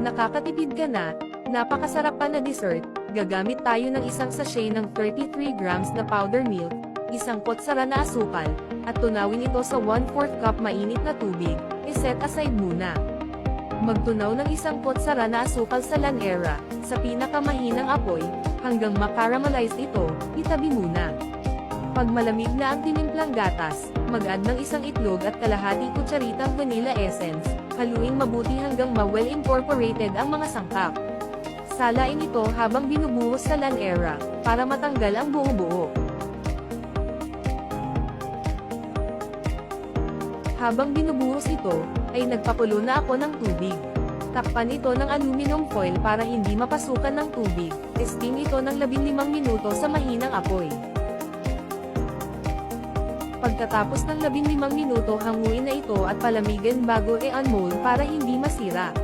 Nakakatipid ka na, napakasarap pa na dessert, gagamit tayo ng isang sachet ng 33 grams na powder milk, isang kutsara na asukal, at tunawin ito sa 1/4 cup mainit na tubig, iset aside muna. Magtunaw ng isang kutsara na asukal sa lanera, sa pinakamahinang apoy, hanggang makaramelize ito, itabi muna. Pag malamig na ang tinimplang gatas, mag-add ng isang itlog at kalahating kutsaritang vanilla essence, haluin mabuti hanggang ma-well incorporated ang mga sangkap. Salain ito habang binubuhos sa lanera, para matanggal ang buo-buo. Habang binubuhos ito, ay nagpakulo na ako ng tubig. Takpan ito ng aluminum foil para hindi mapasukan ng tubig. Steam ito ng 15 minuto sa mahinang apoy. Pagkatapos ng 15 minuto hanguin na ito at palamigin bago i-unmold para hindi masira.